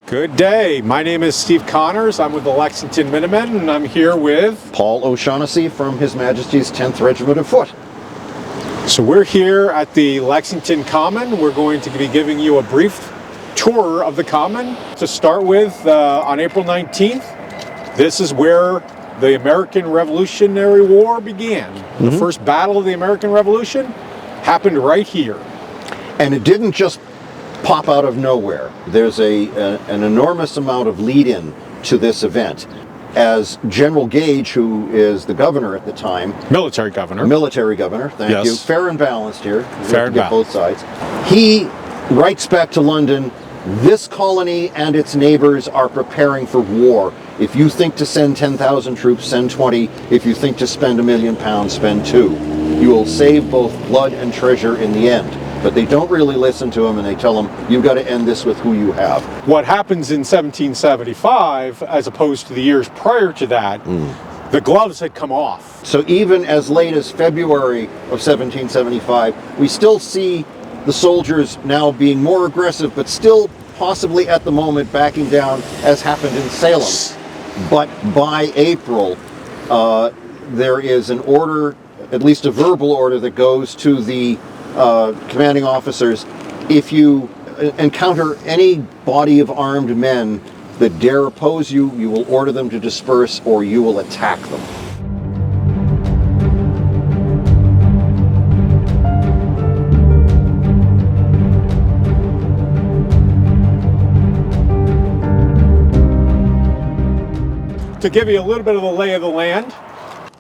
Good day. My name is Steve Connors. I'm with the Lexington Minutemen, and I'm here with Paul O'Shaughnessy from His Majesty's 10th Regiment of Foot. So we're here at the Lexington Common. We're going to be giving you a brief tour of the Common. To start with, on April 19th, this is where the American Revolutionary War began. The first battle of the American Revolution happened right here. And it didn't just pop out of nowhere. There's an enormous amount of lead-in to this event. As General Gage, who is the governor at the time, Military governor, thank you, fair and balanced here, fair and balanced, both sides. He writes back to London, "This colony and its neighbors are preparing for war. If you think to send 10,000 troops, send 20. If you think to spend £1 million, spend 2. You will save both blood and treasure in the end." But they don't really listen to him, and they tell him, you've got to end this with who you have. What happens in 1775, as opposed to the years prior to that, the gloves had come off. So even as late as February of 1775, we still see the soldiers now being more aggressive, but still possibly at the moment backing down, as happened in Salem. But by April, there is an order, at least a verbal order, that goes to the commanding officers: if you encounter any body of armed men that dare oppose you, you will order them to disperse or you will attack them. To give you a little bit of the lay of the land,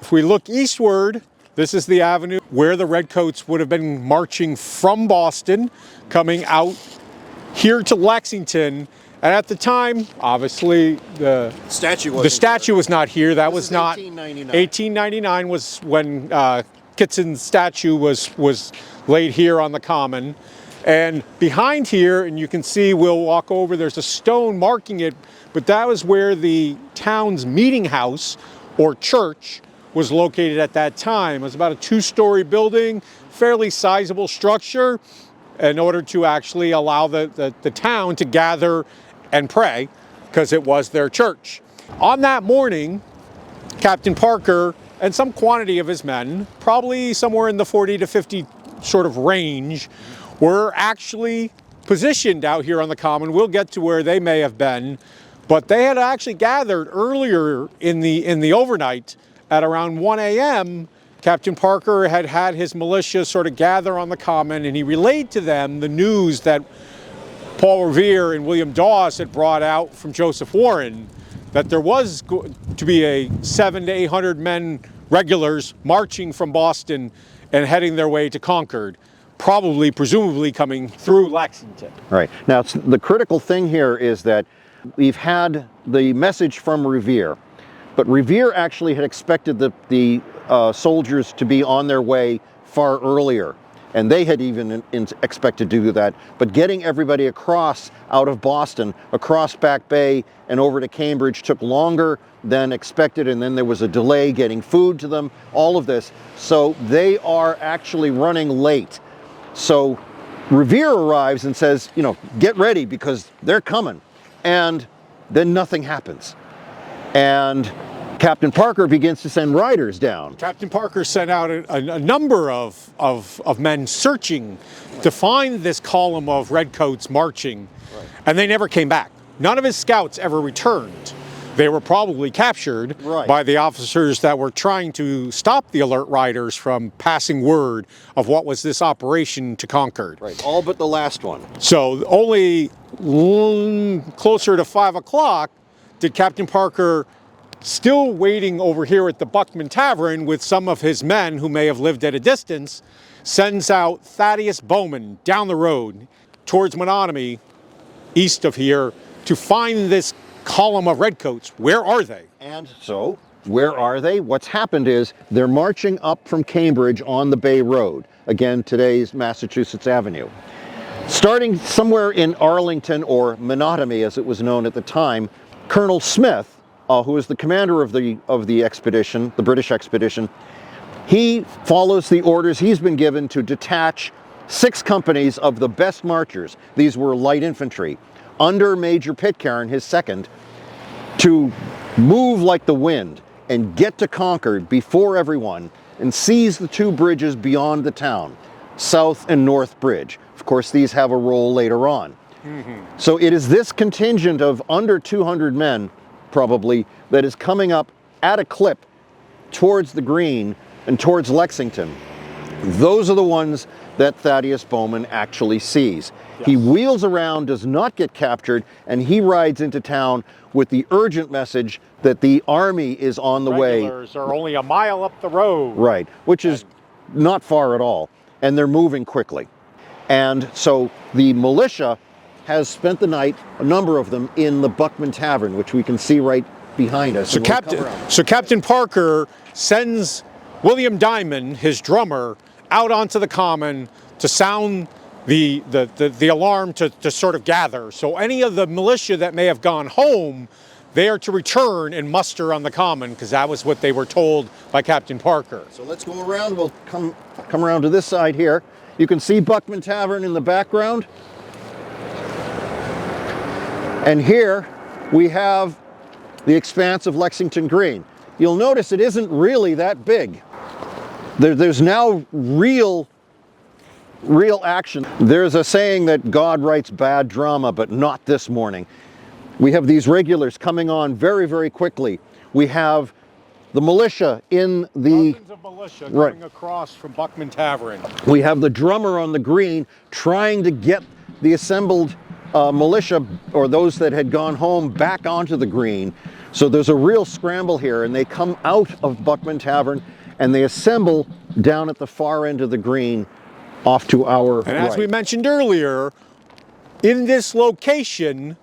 if we look eastward, this is the avenue where the Redcoats would have been marching from Boston, coming out here to Lexington. And at the time, obviously, the statue was not here. That was not 1899. 1899 was when Kitson's statue was laid here on the Common. And behind here, and you can see, we'll walk over, there's a stone marking it, but that was where the town's meeting house or church was located at that time. It was about a 2-story building, fairly sizable structure, in order to actually allow the town to gather and pray, because it was their church. On that morning, Captain Parker and some quantity of his men, probably somewhere in the 40 to 50 sort of range, were actually positioned out here on the Common. We'll get to where they may have been, but they had actually gathered earlier in the overnight. At around 1 a.m., Captain Parker had his militia sort of gather on the Common, and he relayed to them the news that Paul Revere and William Dawes had brought out from Joseph Warren, that there was to be a 700 to 800 men regulars marching from Boston and heading their way to Concord, presumably coming through Lexington. Right. Now, the critical thing here is that we've had the message from Revere, but Revere actually had expected the soldiers to be on their way far earlier, and they had even expected to do that. But getting everybody across out of Boston, across Back Bay and over to Cambridge took longer than expected, and then there was a delay getting food to them, all of this. So they are actually running late. So Revere arrives and says, get ready because they're coming. And then nothing happens. And Captain Parker begins to send riders down. Captain Parker sent out a number of men searching to find this column of Redcoats marching, and they never came back. None of his scouts ever returned. They were probably captured by the officers that were trying to stop the alert riders from passing word of what was this operation to Concord. Right, all but the last one. So only closer to 5 o'clock did Captain Parker, still waiting over here at the Buckman Tavern with some of his men who may have lived at a distance, sends out Thaddeus Bowman down the road towards Minutemen, east of here, to find this column of Redcoats. Where are they? And so, where are they? What's happened is they're marching up from Cambridge on the Bay Road. Again, today's Massachusetts Avenue. Starting somewhere in Arlington, or Minutemen as it was known at the time, Colonel Smith, who was the commander of the expedition, the British expedition, he follows the orders he's been given to detach 6 companies of the best marchers. These were light infantry, under Major Pitcairn, his second, to move like the wind and get to Concord before everyone and seize the two bridges beyond the town, South and North Bridge. Of course, these have a role later on. So it is this contingent of under 200 men, probably, that is coming up at a clip towards the Green and towards Lexington. Those are the ones that Thaddeus Bowman actually sees. Yes. He wheels around, does not get captured, and he rides into town with the urgent message that the army is on the way. Regulars are only a mile up the road. Right, which is not far at all, and they're moving quickly. And so the militia has spent the night, a number of them, in the Buckman Tavern, which we can see right behind us. So Captain Parker sends William Diamond, his drummer, out onto the common to sound the alarm to sort of gather. So any of the militia that may have gone home, they are to return and muster on the common, because that was what they were told by Captain Parker. So let's go around. We'll come around to this side here. You can see Buckman Tavern in the background. And here we have the expanse of Lexington Green. You'll notice it isn't really that big. There's now real action. There's a saying that God writes bad drama, but not this morning. We have these regulars coming on very, very quickly. We have the militia in the... Dozens of militia going across from Buckman Tavern. We have the drummer on the Green trying to get the assembled militia, or those that had gone home, back onto the Green. So there's a real scramble here, and they come out of Buckman Tavern and they assemble down at the far end of the Green off to our right. And as we mentioned earlier, in this location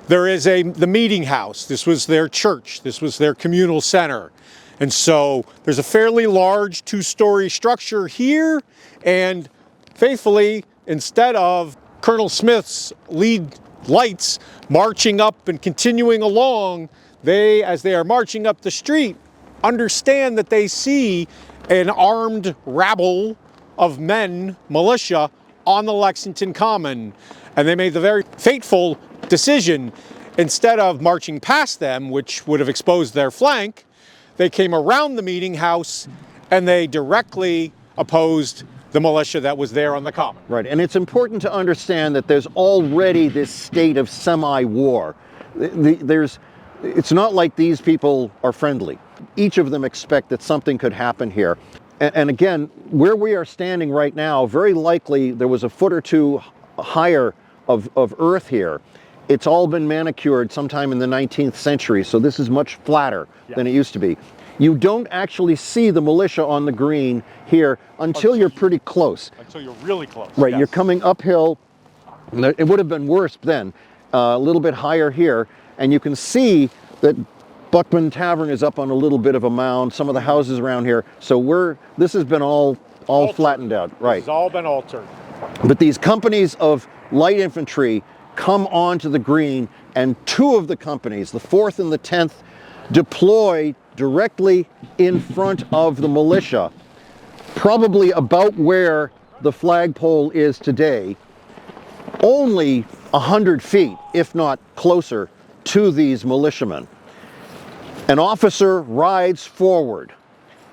there is the meeting house. This was their church. This was their communal center. And so there's a fairly large two-story structure here, and faithfully, instead of Colonel Smith's lead lights marching up and continuing along, they, as they are marching up the street, understand that they see an armed rabble of men, militia, on the Lexington Common. And they made the very fateful decision, instead of marching past them, which would have exposed their flank, they came around the meeting house and they directly opposed the militia that was there on the common. Right, and it's important to understand that there's already this state of semi-war. It's not like these people are friendly. Each of them expect that something could happen here. And again, where we are standing right now, very likely there was a foot or two higher of earth here. It's all been manicured sometime in the 19th century, so this is much flatter than it used to be. You don't actually see the militia on the Green here until you're pretty close. Until you're really close. Right, yes. You're coming uphill. It would have been worse then, a little bit higher here, and you can see that Buckman Tavern is up on a little bit of a mound, some of the houses around here. So this has been all flattened out. Right. It's all been altered. But these companies of light infantry come onto the Green, and two of the companies, the 4th and the 10th, deploy directly in front of the militia, probably about where the flagpole is today, only 100 feet, if not closer, to these militiamen. An officer rides forward.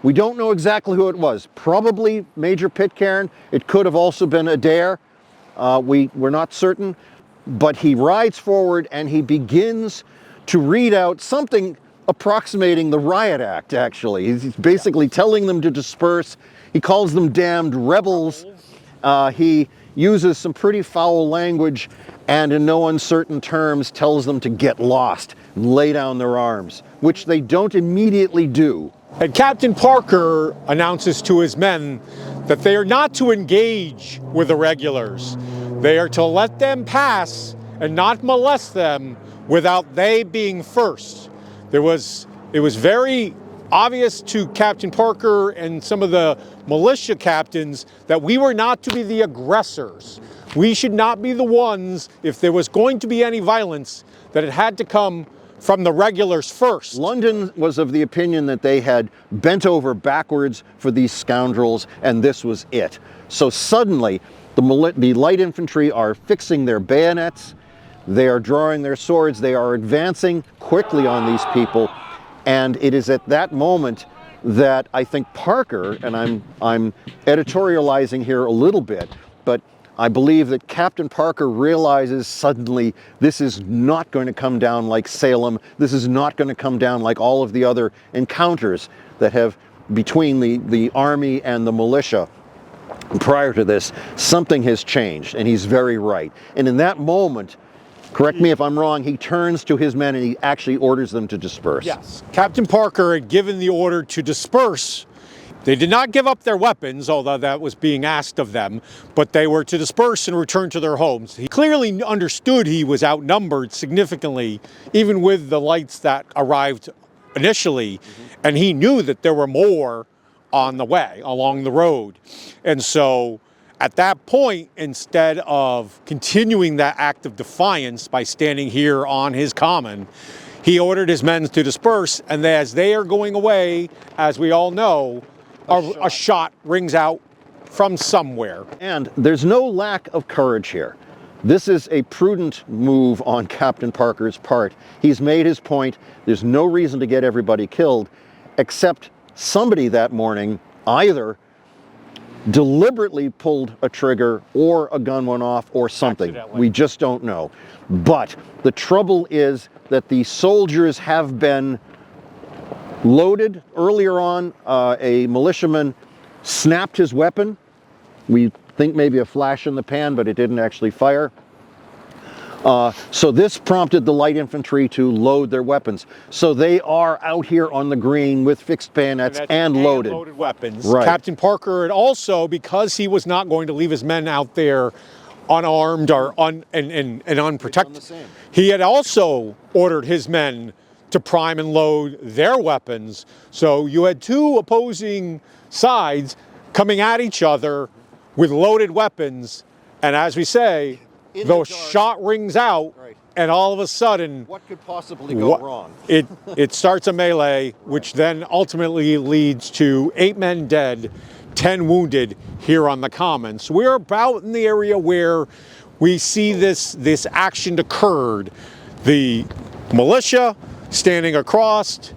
We don't know exactly who it was. Probably Major Pitcairn. It could have also been Adair. We're not certain. But he rides forward and he begins to read out something approximating the Riot Act, actually. He's basically telling them to disperse. He calls them damned rebels. He uses some pretty foul language and in no uncertain terms tells them to get lost and lay down their arms, which they don't immediately do. And Captain Parker announces to his men that they are not to engage with the regulars. They are to let them pass and not molest them without they being first. It was very obvious to Captain Parker and some of the militia captains that we were not to be the aggressors. We should not be the ones, if there was going to be any violence, that it had to come from the regulars first. London was of the opinion that they had bent over backwards for these scoundrels, and this was it. So suddenly, the light infantry are fixing their bayonets. They are drawing their swords. They are advancing quickly on these people. And it is at that moment that I think Parker, and I'm editorializing here a little bit, but I believe that Captain Parker realizes suddenly this is not going to come down like Salem. This is not going to come down like all of the other encounters that have between the army and the militia. Prior to this, something has changed, and he's very right. And in that moment, correct me if I'm wrong, he turns to his men and he actually orders them to disperse. Yes. Captain Parker had given the order to disperse. They did not give up their weapons, although that was being asked of them, but they were to disperse and return to their homes. He clearly understood he was outnumbered significantly, even with the lights that arrived initially, and he knew that there were more on the way, along the road. And so at that point, instead of continuing that act of defiance by standing here on his common, he ordered his men to disperse, and as they are going away, as we all know, a shot rings out from somewhere. And there's no lack of courage here. This is a prudent move on Captain Parker's part. He's made his point. There's no reason to get everybody killed, except somebody that morning either deliberately pulled a trigger or a gun went off or something. We just don't know. But the trouble is that the soldiers have been loaded. Earlier on, a militiaman snapped his weapon. We think maybe a flash in the pan, but it didn't actually fire. So this prompted the light infantry to load their weapons. So they are out here on the green with fixed bayonets and loaded. Loaded weapons. Right. Captain Parker had also, because he was not going to leave his men out there unarmed or unprotected, he had also ordered his men to prime and load their weapons. So you had two opposing sides coming at each other with loaded weapons, and as we say, the shot rings out, and all of a sudden, what could possibly go wrong? It starts a melee, which then ultimately leads to 8 men dead, 10 wounded here on the common. So we're about in the area where we see this action occurred. The militia standing across,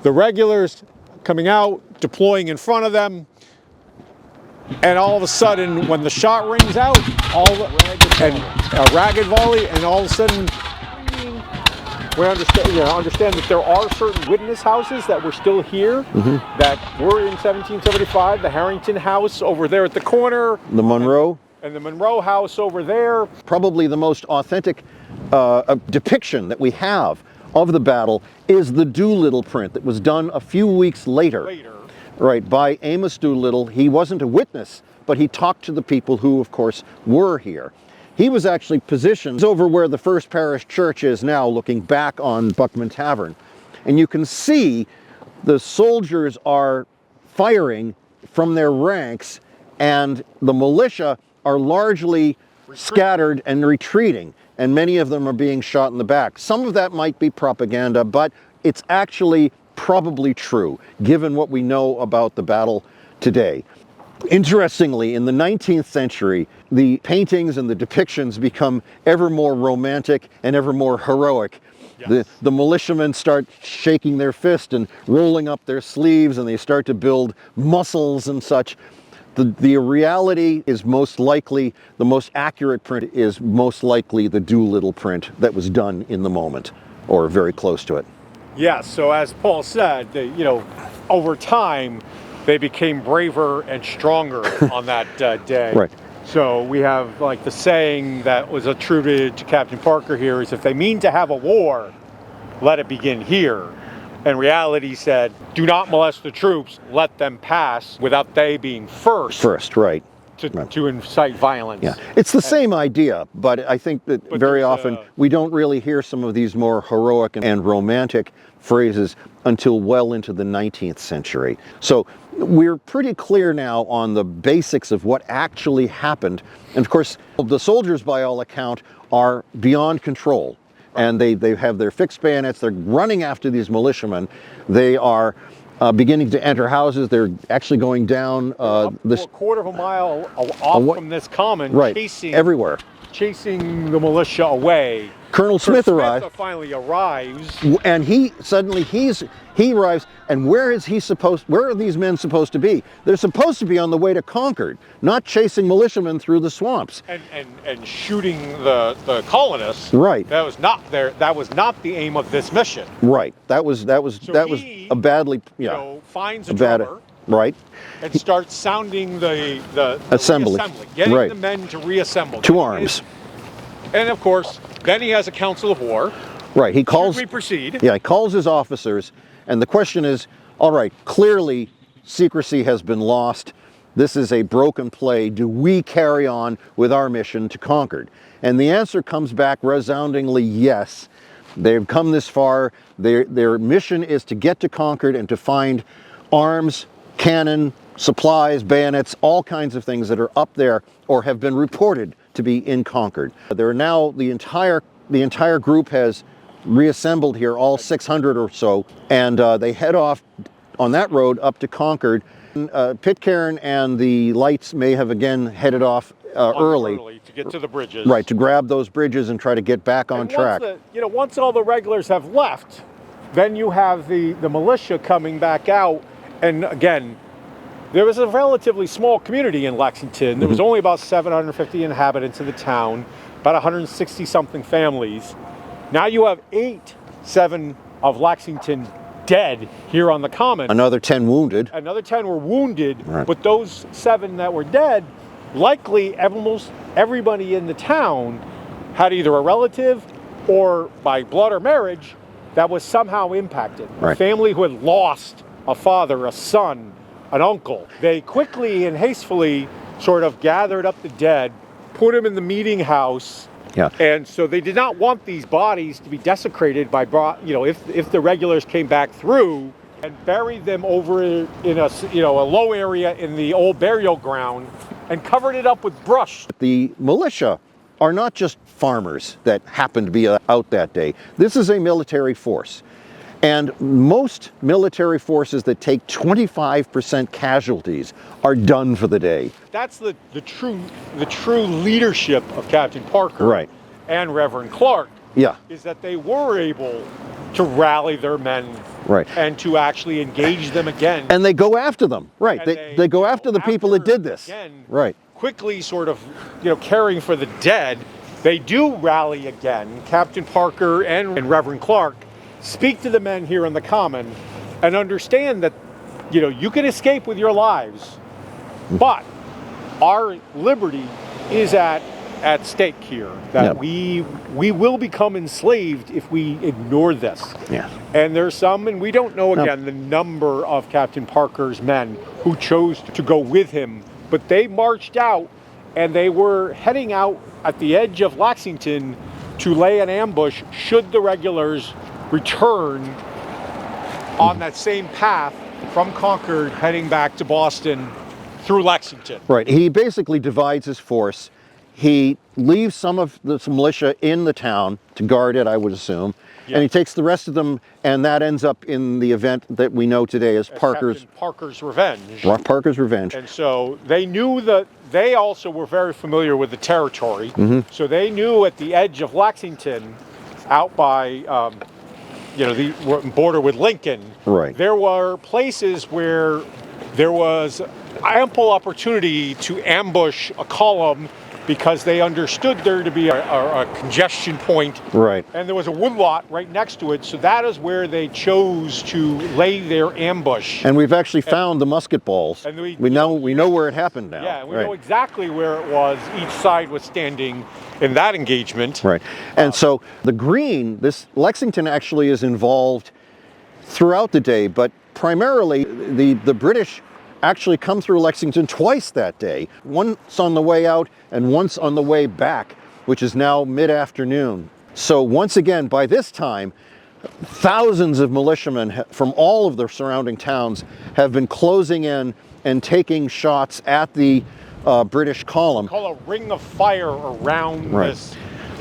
the regulars coming out, deploying in front of them, and all of a sudden, when the shot rings out, a ragged volley, and all of a sudden, we understand that there are certain witness houses that were still here that were in 1775. The Harrington House over there at the corner, the Monroe, and the Monroe House over there. Probably the most authentic depiction that we have of the battle is the Doolittle print that was done a few weeks later. Right, by Amos Doolittle. He wasn't a witness, but he talked to the people who, of course, were here. He was actually positioned over where the First Parish Church is now, looking back on Buckman Tavern. And you can see the soldiers are firing from their ranks, and the militia are largely scattered and retreating, and many of them are being shot in the back. Some of that might be propaganda, but it's actually probably true, given what we know about the battle today. Interestingly, in the 19th century, the paintings and the depictions become ever more romantic and ever more heroic. Yes. The militiamen start shaking their fist and rolling up their sleeves, and they start to build muscles and such. The reality is most likely, the most accurate print is most likely the Doolittle print that was done in the moment, or very close to it. Yes, so as Paul said, over time, they became braver and stronger on that day. Right. So we have like the saying that was attributed to Captain Parker here is, if they mean to have a war, let it begin here. And reality said, do not molest the troops, let them pass without they being first. First, right. To incite violence. Yeah, it's the same idea, but I think that very often we don't really hear some of these more heroic and romantic phrases until well into the 19th century. So we're pretty clear now on the basics of what actually happened. And of course, the soldiers, by all account, are beyond control. And they have their fixed bayonets. They're running after these militiamen. They are beginning to enter houses. They're actually going down this a quarter of a mile off from this common, right, chasing everywhere. chasing the militia away, Colonel Smith arrives. Finally arrives, and he arrives, and where are these men supposed to be? They're supposed to be on the way to Concord, not chasing militiamen through the swamps and shooting the colonists. Right. That was not the aim of this mission. Right. That was a badly finds a drummer. Right. And starts sounding the assembly, getting right. the men to reassemble to arms. And of course, then he has a council of war. Right. He calls. Should we proceed? Yeah. He calls his officers, and the question is, all right, clearly secrecy has been lost. This is a broken play. Do we carry on with our mission to Concord? And the answer comes back resoundingly yes. They've come this far. Their mission is to get to Concord and to find arms, cannon, supplies, bayonets, all kinds of things that are up there or have been reported to be in Concord. There are now, the entire group has reassembled here, all 600 or so, and they head off on that road up to Concord. Pitcairn and the Lights may have again headed off early to get to the bridges. Right, to grab those bridges and try to get back on track. Once all the regulars have left, then you have the militia coming back out. And again, there was a relatively small community in Lexington. There was only about 750 inhabitants in the town, about 160 something families. Now you have 7 of Lexington dead here on the common. Another 10 wounded. Another 10 were wounded, right. But those 7 that were dead, likely almost everybody in the town had either a relative or by blood or marriage that was somehow impacted. Right. A family who had lost a father, a son, an uncle. They quickly and hastily sort of gathered up the dead, put them in the meeting house. Yeah. And so they did not want these bodies to be desecrated by, if the regulars came back through, and buried them over in a low area in the old burial ground and covered it up with brush. The militia are not just farmers that happened to be out that day. This is a military force. And most military forces that take 25% casualties are done for the day. That's the true leadership of Captain Parker, right, and Reverend Clark. Yeah, is that they were able to rally their men, right, and to actually engage them again. And they go after them, right? They go after the people that did this, again, right? Quickly, sort of, caring for the dead. They do rally again. Captain Parker and Reverend Clark speak to the men here on the common and understand that, you can escape with your lives, but our liberty is at stake here. That we will become enslaved if we ignore this. Yeah. And there's some, and we don't know again the number of Captain Parker's men who chose to go with him, but they marched out and they were heading out at the edge of Lexington to lay an ambush should the regulars return on that same path from Concord heading back to Boston through Lexington. Right. He basically divides his force. He leaves some of the militia in the town to guard it, I would assume, and he takes the rest of them, and that ends up in the event that we know today as Parker's Revenge. Parker's Revenge. And so they knew that they also were very familiar with the territory, so they knew at the edge of Lexington, out by the border with Lincoln, right, there were places where there was ample opportunity to ambush a column because they understood there to be a congestion point. Right. And there was a woodlot right next to it, so that is where they chose to lay their ambush. And we've actually found the musket balls. And we know where it happened now. Yeah, we know exactly where it was. Each side was standing in that engagement. Right. And so the Green, this Lexington actually is involved throughout the day, but primarily the British actually come through Lexington twice that day. Once on the way out and once on the way back, which is now mid-afternoon. So once again, by this time, thousands of militiamen from all of the surrounding towns have been closing in and taking shots at the British column. Call a ring of fire around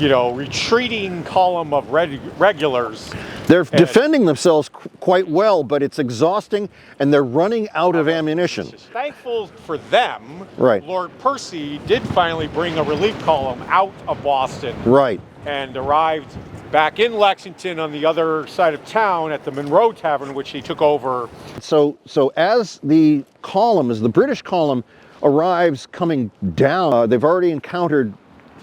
retreating column of regulars. They're defending themselves quite well, but it's exhausting, and they're running out of ammunition. Thankful for them, right. Lord Percy did finally bring a relief column out of Boston. Right. And arrived back in Lexington on the other side of town at the Monroe Tavern, which he took over. So as the British column arrives coming down, they've already encountered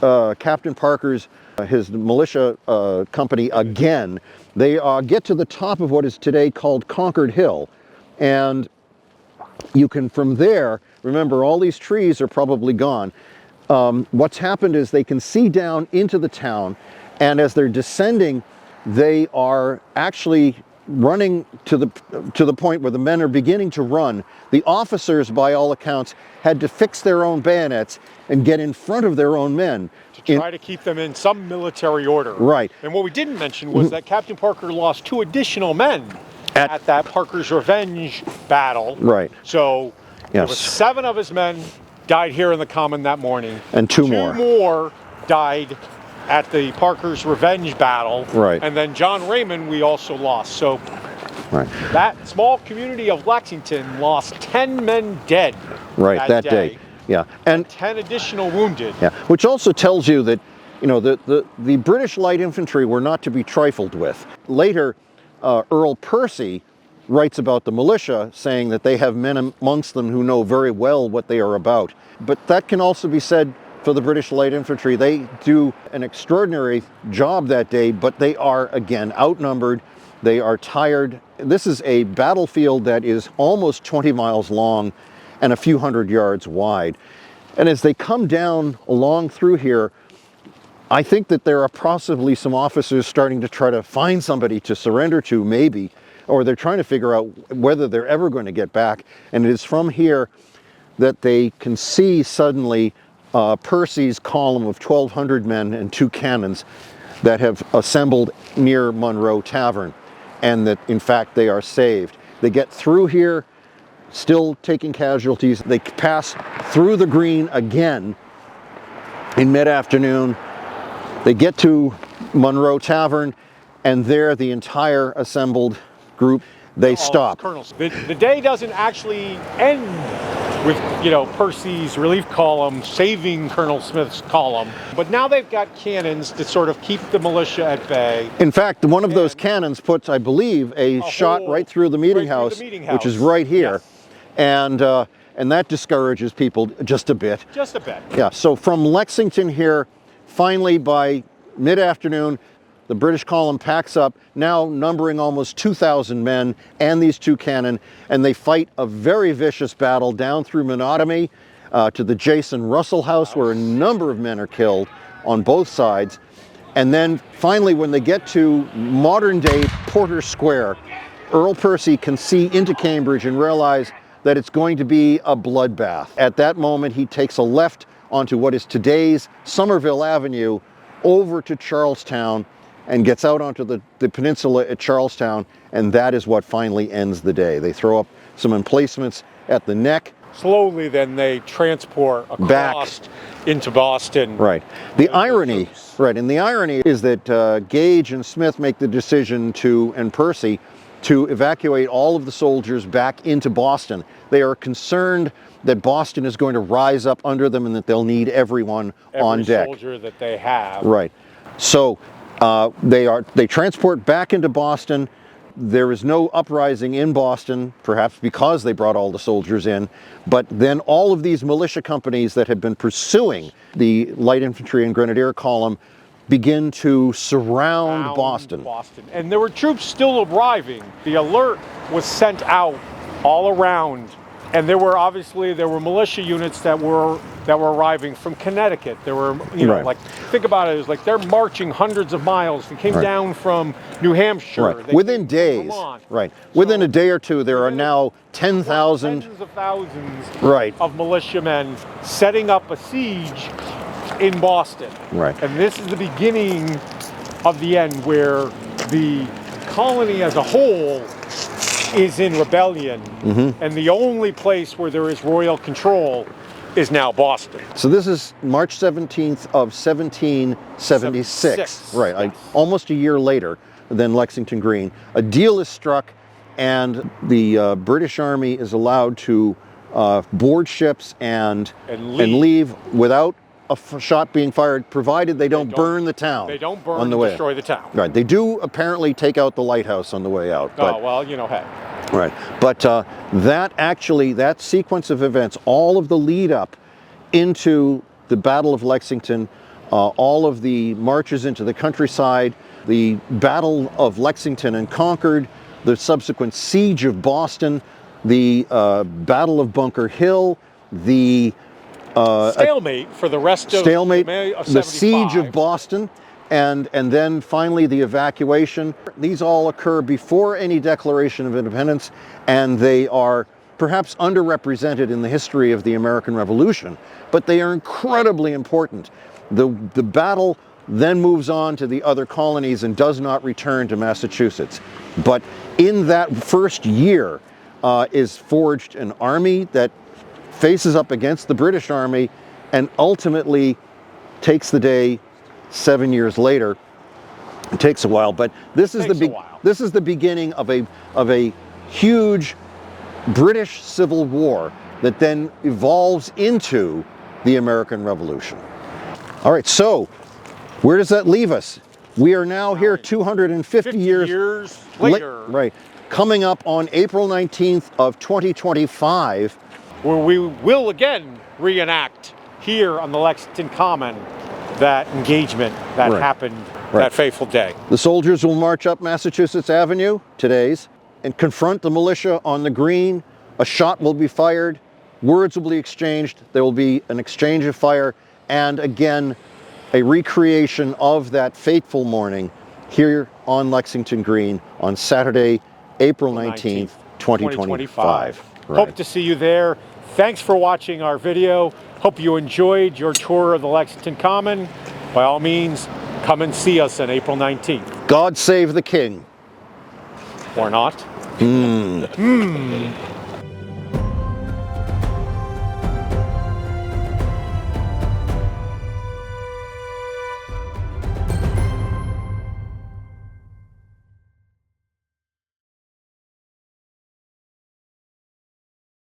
Captain Parker's, his militia company again. They get to the top of what is today called Concord Hill. And you can, from there, remember all these trees are probably gone. What's happened is they can see down into the town, and as they're descending, they are actually running to the point where the men are beginning to run. The officers, by all accounts, had to fix their own bayonets and get in front of their own men. To try to keep them in some military order. Right. And what we didn't mention was that Captain Parker lost 2 additional men at that Parker's Revenge battle. Right. So there was 7 of his men died here in the Common that morning. And 2 more. 2 more died at the Parker's Revenge battle. Right. And then John Raymond we also lost. So right. that small community of Lexington lost 10 men dead. Right, that day. Yeah. And 10 additional wounded. Yeah. Which also tells you that, the British light infantry were not to be trifled with. Later, Earl Percy writes about the militia, saying that they have men amongst them who know very well what they are about. But that can also be said for the British light infantry. They do an extraordinary job that day, but they are, again, outnumbered. They are tired. This is a battlefield that is almost 20 miles long and a few hundred yards wide. And as they come down along through here, I think that there are possibly some officers starting to try to find somebody to surrender to, maybe, or they're trying to figure out whether they're ever going to get back. And it is from here that they can see suddenly Percy's column of 1,200 men and 2 cannons that have assembled near Monroe Tavern, and that in fact they are saved. They get through here, still taking casualties. They pass through the Green again in mid-afternoon. They get to Monroe Tavern, and there the entire assembled group, they stop. The day doesn't actually end with, Percy's relief column saving Colonel Smith's column, but now they've got cannons to sort of keep the militia at bay. In fact, one of those cannons puts, I believe, a shot right through the meeting house, which is right here. Yes. And that discourages people just a bit. Just a bit. Yeah, so from Lexington here, finally by mid-afternoon, the British column packs up, now numbering almost 2,000 men and these 2 cannon, and they fight a very vicious battle down through Minutemen to the Jason Russell House, where a number of men are killed on both sides. And then finally, when they get to modern-day Porter Square, Earl Percy can see into Cambridge and realize that it's going to be a bloodbath. At that moment, he takes a left onto what is today's Somerville Avenue over to Charlestown and gets out onto the peninsula at Charlestown, and that is what finally ends the day. They throw up some emplacements at the neck. Slowly, then they transport across into Boston. Right. The irony is that Gage and Smith make the decision and Percy, to evacuate all of the soldiers back into Boston. They are concerned that Boston is going to rise up under them and that they'll need everyone on deck. Every soldier that they have. Right. So they transport back into Boston. There is no uprising in Boston, perhaps because they brought all the soldiers in, but then all of these militia companies that had been pursuing the light infantry and grenadier column begin to surround Boston. And there were troops still arriving. The alert was sent out all around, and there were militia units that were arriving from Connecticut. There were, think about it, it was like they're marching hundreds of miles. They came down from New Hampshire. Right. Within days. Right. Within a day or two, there are now 10,000. Tens of thousands of militiamen setting up a siege in Boston. Right. And this is the beginning of the end, where the colony as a whole is in rebellion. Mm-hmm. And the only place where there is royal control is now Boston. So this is March 17th of 1776. 76. Right, Yes. almost a year later than Lexington Green. A deal is struck, and the British Army is allowed to board ships and leave without a shot being fired, provided they don't burn the town. They don't burn on the and way. destroy the town. Right. They do apparently take out the lighthouse on the way out. Oh, well, you know, hey. Right. But that sequence of events, all of the lead up into the Battle of Lexington, all of the marches into the countryside, the Battle of Lexington and Concord, the subsequent siege of Boston, the Battle of Bunker Hill, the stalemate for the rest of May of 75. The siege of Boston, and then finally the evacuation. These all occur before any Declaration of Independence, and they are perhaps underrepresented in the history of the American Revolution, but they are incredibly important. The battle then moves on to the other colonies and does not return to Massachusetts. But in that first year is forged an army that faces up against the British Army and ultimately takes the day 7 years later. It takes a while, but this is the beginning of a huge British Civil War that then evolves into the American Revolution. All right, so where does that leave us? We are now here 250 years later. Right. Coming up on April 19th of 2025. Where we will again reenact here on the Lexington Common that engagement that happened that fateful day. The soldiers will march up Massachusetts Avenue, today's, and confront the militia on the green. A shot will be fired, words will be exchanged, there will be an exchange of fire, and again, a recreation of that fateful morning here on Lexington Green on Saturday, April 19th, 2025. Right. Hope to see you there. Thanks for watching our video. Hope you enjoyed your tour of the Lexington Common. By all means, come and see us on April 19th. God save the king. Or not.